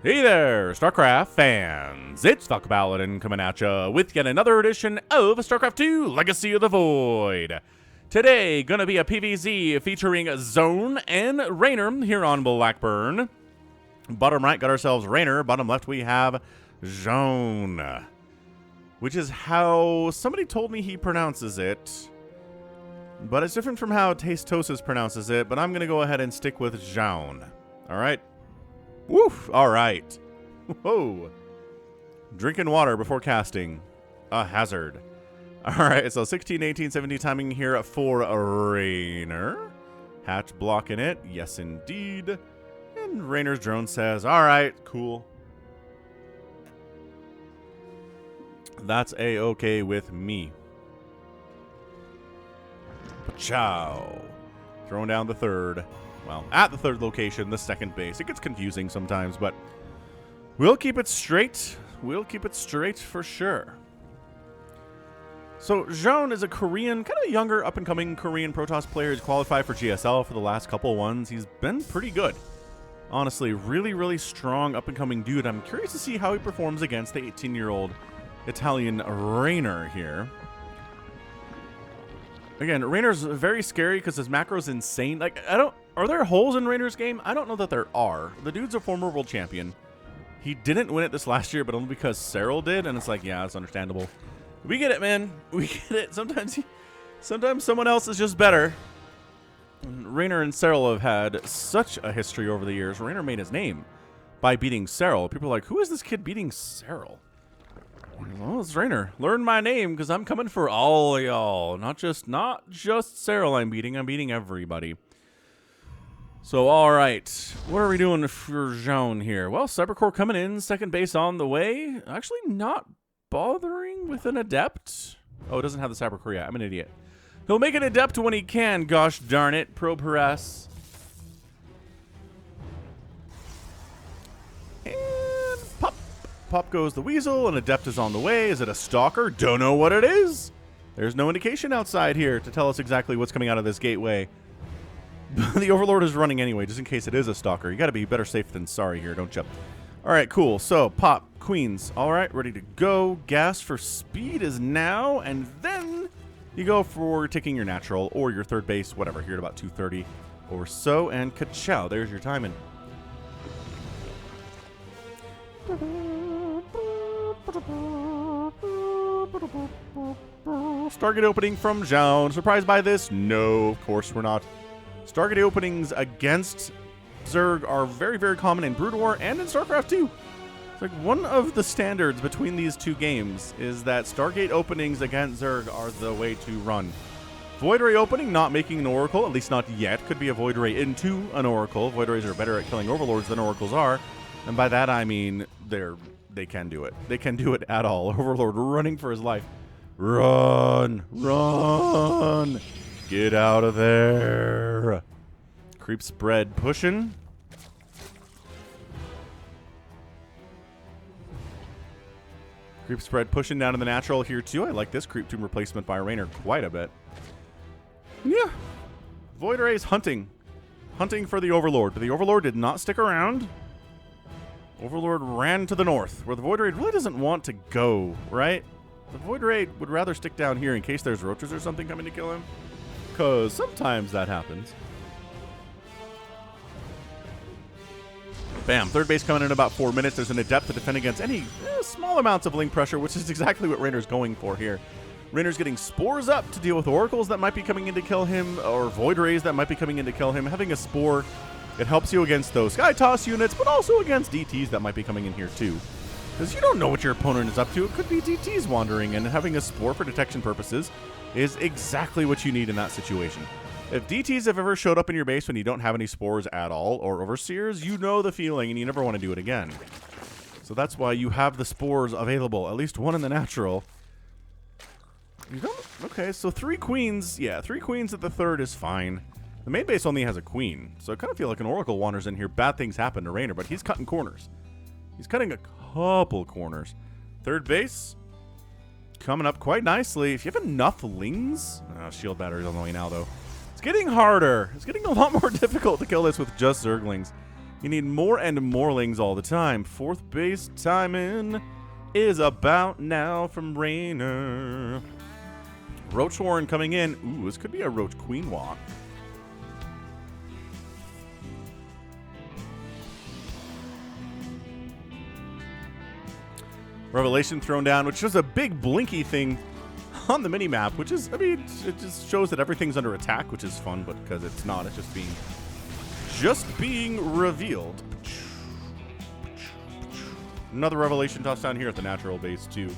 Hey there, StarCraft fans! It's Falcon Paladin coming at ya with yet another edition of StarCraft 2 Legacy of the Void. Today, gonna be a PvZ featuring Zoun and Reynor here on Blackburn. Bottom right, got ourselves Reynor. Bottom left, we have Zoun, which is how somebody told me he pronounces it. But it's different from how Tastosis pronounces it, but I'm gonna go ahead and stick with Zoun. Alright? Woof! Alright. Whoa. Drinking water before casting. A hazard. Alright, so 16, 18, 17 timing here for Reynor. Hatch blocking it. Yes, indeed. And Reynor's drone says, alright, cool. That's a-okay with me. Pachow. Throwing down the third. Well, at the third location, the second base. It gets confusing sometimes, but we'll keep it straight. We'll keep it straight for sure. So, Zoun is a Korean, kind of younger, up-and-coming Korean Protoss player. He's qualified for GSL for the last couple ones. He's been pretty good. Honestly, really, really strong, up-and-coming dude. I'm curious to see how he performs against the 18-year-old Italian Reynor here. Again, Reynor's very scary because his macro's insane. Like, are there holes in Reynor's game? I don't know that there are. The dude's a former world champion. He didn't win it this last year, but only because Cyril did, and it's like, yeah, it's understandable. We get it, man. We get it. Sometimes someone else is just better. Reynor and Cyril have had such a history over the years. Reynor made his name by beating Cyril. People are like, who is this kid beating Cyril? Well, it's Reynor. Learn my name because I'm coming for all of y'all. Not just Cyril I'm beating everybody. So, alright. What are we doing for Zoun here? Well, Cybercore coming in, second base on the way. Actually not bothering with an Adept. Oh, it doesn't have the Cybercore yet. I'm an idiot. He'll make an Adept when he can, gosh darn it. Probe harass. Pop goes the Weasel, an Adept is on the way. Is it a Stalker? Don't know what it is. There's no indication outside here to tell us exactly what's coming out of this gateway. The Overlord is running anyway, just in case it is a Stalker. You gotta be better safe than sorry here, don't you? Alright, cool. So, Pop, Queens. Alright, ready to go. Gas for speed is now, and then you go for taking your natural or your third base, whatever, here at about 2:30 or so, and ka-chow. There's your timing. Stargate opening from Zoun. Surprised by this? No, of course we're not. Stargate openings against Zerg are very, very common in Brood War and in StarCraft 2. It's like one of the standards between these two games is that Stargate openings against Zerg are the way to run. Void Ray opening, not making an Oracle, at least not yet. Could be a Void Ray into an Oracle. Void Rays are better at killing Overlords than Oracles are. And by that I mean they can do it. They can do it at all. Overlord running for his life. Run! Run! Get out of there! Creep spread pushing. Creep spread pushing down to the natural here too. I like this creep tomb replacement by Reynor quite a bit. Yeah. Void Ray's hunting. Hunting for the Overlord. But the Overlord did not stick around. Overlord ran to the north, where the Void Ray really doesn't want to go, right? The Void Ray would rather stick down here in case there's roaches or something coming to kill him. Because sometimes that happens. Bam. Third base coming in about 4 minutes. There's an Adept to defend against any small amounts of link pressure, which is exactly what Reynor's going for here. Reynor's getting spores up to deal with Oracles that might be coming in to kill him, or Void Rays that might be coming in to kill him. Having a spore, it helps you against those Skytoss units, but also against DTs that might be coming in here too. Because you don't know what your opponent is up to. It could be DTs wandering, and having a spore for detection purposes is exactly what you need in that situation. If DTs have ever showed up in your base when you don't have any spores at all, or Overseers, you know the feeling and you never want to do it again. So that's why you have the spores available, at least one in the natural. You don't, okay, so 3 queens. Yeah, 3 queens at the third is fine. The main base only has a queen, so I kind of feel like an Oracle wanders in here. Bad things happen to Reynor, but he's cutting corners. He's cutting a couple corners. Third base, coming up quite nicely. If you have enough lings... shield batteries on the way now, though. It's getting harder. It's getting a lot more difficult to kill this with just Zerglings. You need more and morelings all the time. Fourth base timing is about now from Reynor. Roach Warren coming in. Ooh, this could be a Roach Queenwa. Revelation thrown down, which is a big blinky thing on the mini-map, which is, I mean, it just shows that everything's under attack, which is fun, but because it's not, it's just being revealed. Another Revelation touchdown here at the natural base, too.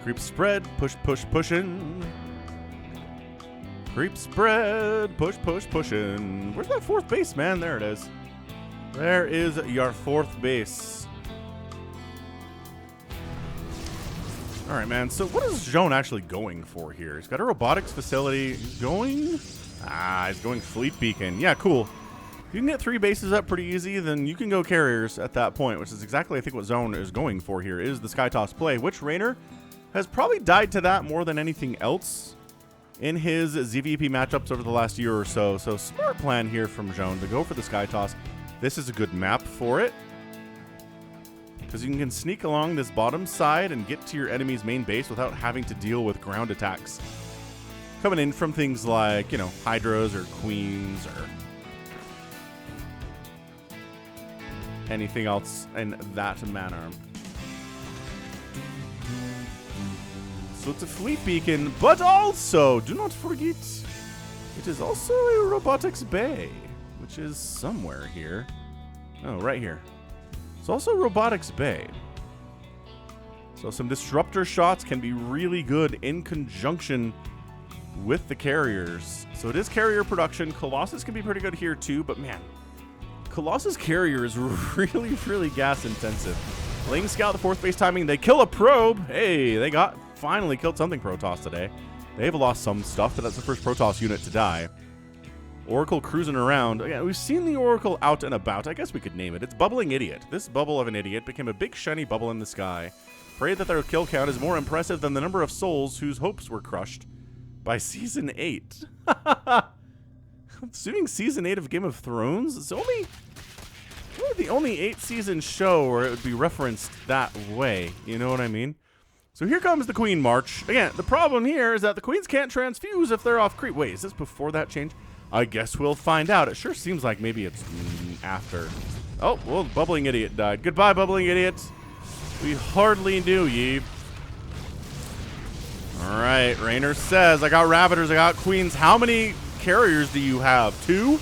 Creep spread, push, pushing. Creep spread, push, pushing. Where's that fourth base, man? There it is. There is your fourth base. All right, man. So what is Zoun actually going for here? He's got a robotics facility. He's going fleet beacon. Yeah, cool. If you can get 3 bases up pretty easy, then you can go carriers at that point, which is exactly, I think, what Zoun is going for here, is the Skytoss play, which Reynor has probably died to that more than anything else in his ZVP matchups over the last year or so. So smart plan here from Zoun to go for the Skytoss. This is a good map for it, because you can sneak along this bottom side and get to your enemy's main base without having to deal with ground attacks coming in from things like, you know, Hydras or Queens or anything else in that manner. So it's a fleet beacon, but also, do not forget, it is also a robotics bay, which is somewhere here. Oh, right here. It's also robotics bay. So some disruptor shots can be really good in conjunction with the carriers. So it is carrier production. Colossus can be pretty good here too, but man, Colossus carrier is really, really gas intensive. Laying scout the fourth base timing. They kill a probe. Hey, they finally killed something Protoss today. They've lost some stuff, but that's the first Protoss unit to die. Oracle cruising around. Again, we've seen the Oracle out and about. I guess we could name it. It's Bubbling Idiot. This bubble of an idiot became a big shiny bubble in the sky. Pray that their kill count is more impressive than the number of souls whose hopes were crushed by Season 8. Assuming Season 8 of Game of Thrones? It's only the only 8-season show where it would be referenced that way. You know what I mean? So here comes the Queen March. Again, the problem here is that the Queens can't transfuse if they're off creep. Wait, is this before that change? I guess we'll find out. It sure seems like maybe it's after. Oh, well, Bubbling Idiot died. Goodbye, Bubbling Idiot. We hardly knew ye. All right, Reynor says, I got Ravagers, I got Queens. How many carriers do you have? 2?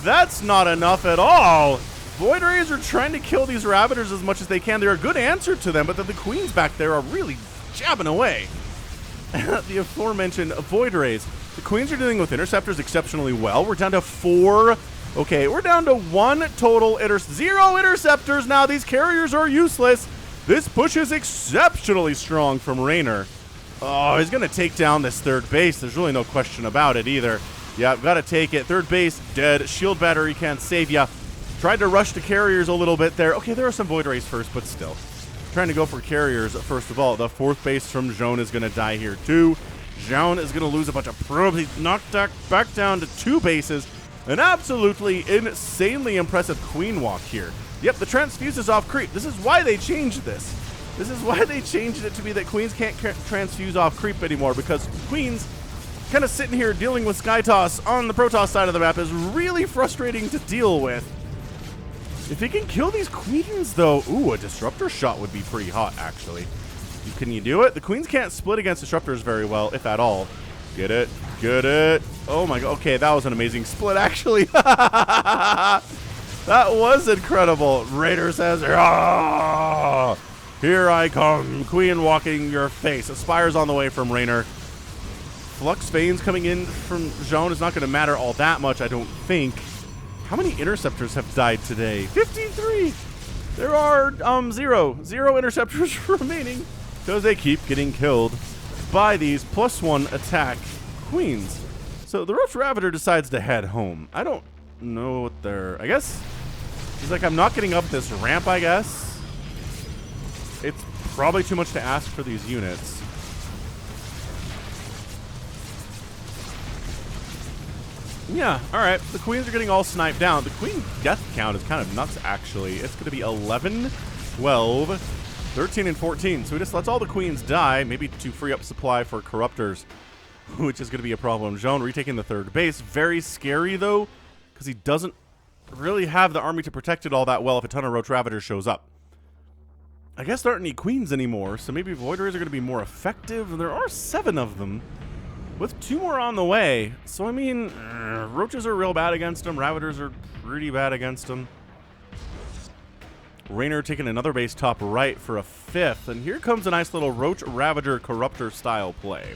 That's not enough at all. Void Rays are trying to kill these Ravagers as much as they can. They're a good answer to them, but then the Queens back there are really jabbing away. The aforementioned Void Rays. The Queens are dealing with interceptors exceptionally well. We're down to 4. Okay, we're down to 1 total 0 interceptors now. These carriers are useless. This push is exceptionally strong from Reynor. Oh, he's going to take down this third base. There's really no question about it either. Yeah, I've got to take it. Third base, dead. Shield battery can't save ya. Tried to rush the carriers a little bit there. Okay, there are some Void Rays first, but still. Trying to go for carriers first of all. The fourth base from Zoun is going to die here too. Zoun is going to lose a bunch of probes. He's knocked back down to 2 bases. An absolutely insanely impressive Queen walk here. Yep, the transfuse is off creep. This is why they changed this. This is why they changed it to be that Queens can't transfuse off creep anymore, because Queens kind of sitting here dealing with Skytoss on the Protoss side of the map is really frustrating to deal with. If he can kill these Queens, though, ooh, a Disruptor shot would be pretty hot, actually. Can you do it? The Queens can't split against Disruptors very well, if at all. Get it. Get it. Oh, my God. Okay, that was an amazing split, actually. That was incredible. Reynor says, ah, here I come. Queen walking your face. Aspire's on the way from Reynor. Flux Veins coming in from Zoun is not going to matter all that much, I don't think. How many interceptors have died today? 53. There are 0 interceptors remaining because they keep getting killed by these +1 attack Queens. So the Roach Ravager decides to head home. I don't know what they're... I guess he's like, I'm not getting up this ramp, I guess. It's probably too much to ask for these units. Yeah, all right. The queens are getting all sniped down. The queen death count is kind of nuts, actually. It's going to be 11, 12, 13, and 14. So he just lets all the queens die, maybe to free up supply for corruptors, which is going to be a problem. Zoun retaking the third base. Very scary, though, because he doesn't really have the army to protect it all that well if a ton of Roach Ravagers shows up. I guess there aren't any queens anymore, so maybe Void Rays are going to be more effective. And there are 7 of them, with 2 more on the way. So, I mean, Roaches are real bad against them. Ravagers are pretty bad against them. Reynor taking another base top right for a 5th. And here comes a nice little Roach Ravager Corruptor style play.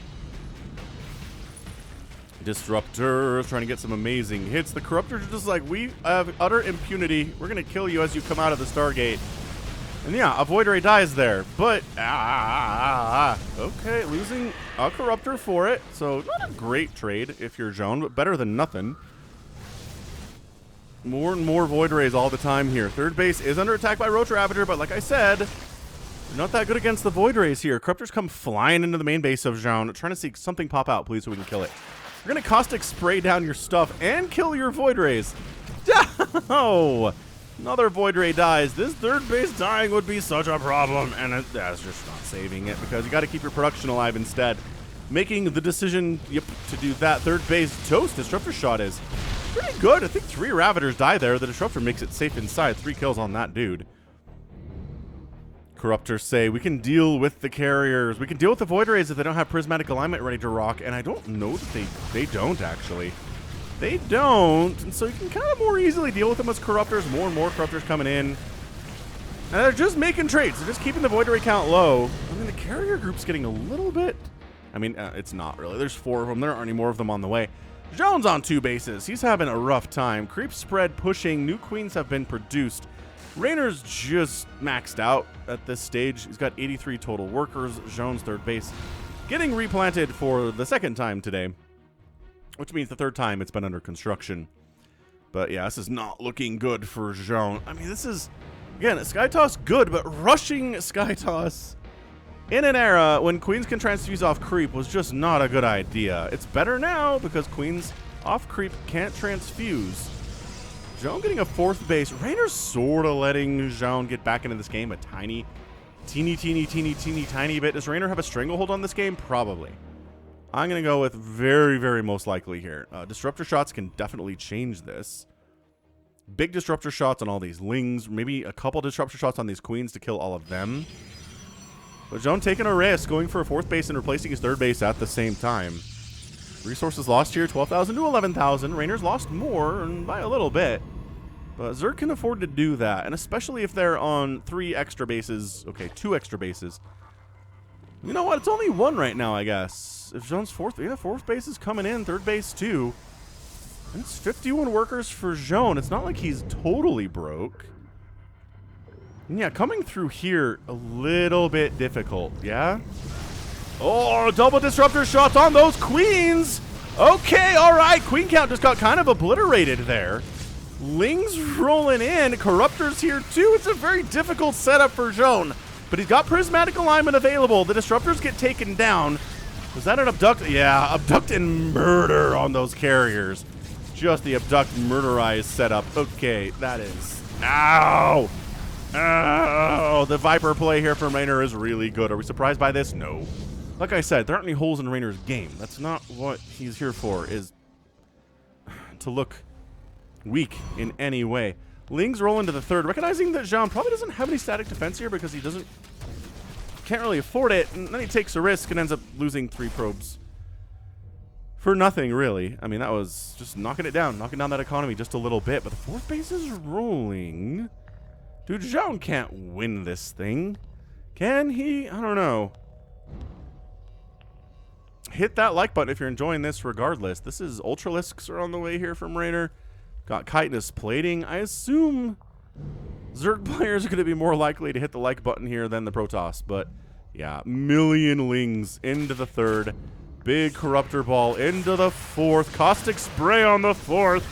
Disruptor trying to get some amazing hits. The Corruptors are just like, we have utter impunity. We're going to kill you as you come out of the Stargate. And yeah, a Void Ray dies there. But, okay, losing a Corruptor for it. So, not a great trade if you're Zoun, but better than nothing. More and more Void Rays all the time here. Third base is under attack by Roach Ravager, but like I said, not that good against the Void Rays here. Corruptors come flying into the main base of Zoun, trying to see something pop out, please, so we can kill it. We're going to Caustic Spray down your stuff and kill your Void Rays. Oh! Another Void Ray dies. This third base dying would be such a problem, and that's just not saving it because you got to keep your production alive instead. Making the decision, to do that. Third base toast. Disruptor shot is pretty good. I think 3 Ravagers die there. The Disruptor makes it safe inside. 3 kills on that dude. Corruptors say, we can deal with the carriers. We can deal with the Void Rays if they don't have Prismatic Alignment ready to rock, and I don't know that they don't, actually. They don't, and so you can kind of more easily deal with them as Corruptors. More and more Corruptors coming in. And they're just making trades. They're just keeping the Void Ray count low. I mean, the carrier group's getting a little bit... I mean, it's not really. There's 4 of them. There aren't any more of them on the way. Zoun's on 2 bases. He's having a rough time. Creep spread pushing. New queens have been produced. Reynor's just maxed out at this stage. He's got 83 total workers. Zoun's third base getting replanted for the 2nd time today, which means the 3rd time it's been under construction. But yeah, this is not looking good for Zoun. I mean, this is, again, Skytoss good, but rushing Skytoss in an era when queens can transfuse off creep was just not a good idea. It's better now because queens off creep can't transfuse. Zoun getting a 4th base. Reynor's sort of letting Zoun get back into this game a teeny bit. Does Reynor have a stranglehold on this game? Probably. I'm going to go with very, very most likely here. Disruptor shots can definitely change this. Big disruptor shots on all these lings. Maybe a couple disruptor shots on these queens to kill all of them. But Zoun taking a risk, going for a 4th base and replacing his 3rd base at the same time. Resources lost here, 12,000 to 11,000. Reynor's lost more, and by a little bit. But Zerg can afford to do that, and especially if they're on 3 extra bases. Okay, 2 extra bases. You know what? It's only 1 right now, I guess. If Zoun's 4th base is coming in, 3rd base too. And it's 51 workers for Zoun. It's not like he's totally broke. And yeah, coming through here, a little bit difficult, yeah? Oh, double disruptor shots on those queens! Okay, all right. Queen count just got kind of obliterated there. Lings rolling in. Corruptors here too. It's a very difficult setup for Zoun. But he's got Prismatic Alignment available. The Disruptors get taken down. Was that an abduct? Yeah, abduct and murder on those carriers. Just the abduct murderize setup. Okay, that is... Ow! Ow! The Viper play here from Reynor is really good. Are we surprised by this? No. Like I said, there aren't any holes in Reynor's game. That's not what he's here for, is to look weak in any way. Lings roll into the 3rd, recognizing that Zoun probably doesn't have any static defense here because he can't really afford it, and then he takes a risk and ends up losing 3 probes. For nothing, really. I mean, that was just knocking it down, knocking down that economy just a little bit, but the 4th base is rolling. Dude, Zoun can't win this thing. Can he? I don't know. Hit that like button if you're enjoying this regardless. This is Ultralisks are on the way here from Reynor. Got chitinous plating. I assume Zerg players are going to be more likely to hit the like button here than the Protoss. But yeah, million lings into the 3rd. Big Corruptor ball into the 4th. Caustic spray on the 4th.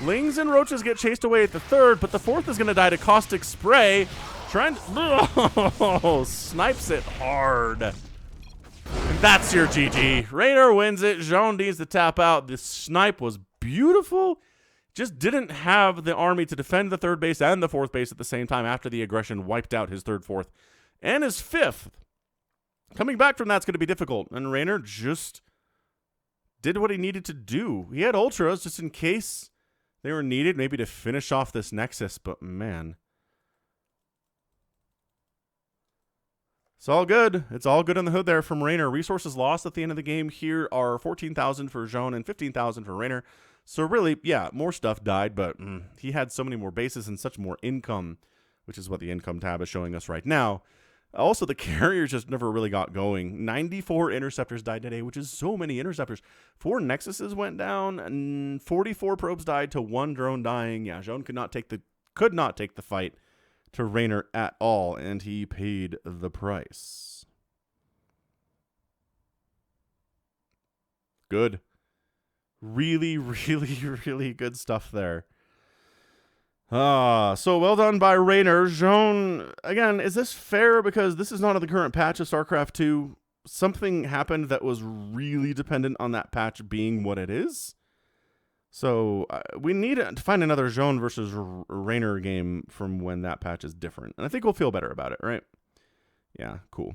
Lings and Roaches get chased away at the 3rd, but the 4th is going to die to Caustic spray. Trying to... snipes it hard. And that's your GG. Reynor wins it. Zoun needs to tap out. The snipe was beautiful. Just didn't have the army to defend the third base and the fourth base at the same time after the aggression wiped out his third, fourth, and his fifth. Coming back from that's going to be difficult, and Reynor just did what he needed to do. He had ultras just in case they were needed, maybe to finish off this Nexus, but man. It's all good. It's all good in the hood there from Reynor. Resources lost at the end of the game here are 14,000 for Zoun and 15,000 for Reynor. So really, yeah, more stuff died, but he had so many more bases and such more income, which is what the income tab is showing us right now. Also, the carriers just never really got going. 94 interceptors died today, which is so many interceptors. 4 Nexuses went down, and 44 probes died to 1 drone dying. Yeah, Zoun could not take the fight to Reynor at all, and he paid the price. Good. Really, really, really good stuff there. So well done by Reynor. Zoun, again, is this fair? Because this is not in the current patch of StarCraft 2. Something happened that was really dependent on that patch being what it is. So we need to find another Zoun versus Reynor game from when that patch is different. And I think we'll feel better about it, right? Yeah, cool.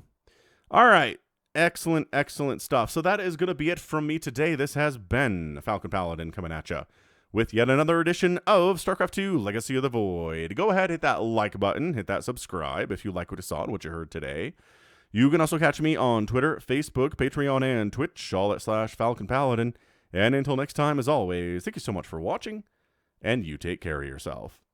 All right. Excellent, excellent stuff. So that is going to be it from me today. This has been Falcon Paladin coming at you with yet another edition of StarCraft 2 Legacy of the Void. Go ahead, hit that like button, hit that subscribe if you like what you saw and what you heard today. You can also catch me on Twitter, Facebook, Patreon, and Twitch, all at /Falcon Paladin. And until next time, as always, thank you so much for watching, and you take care of yourself.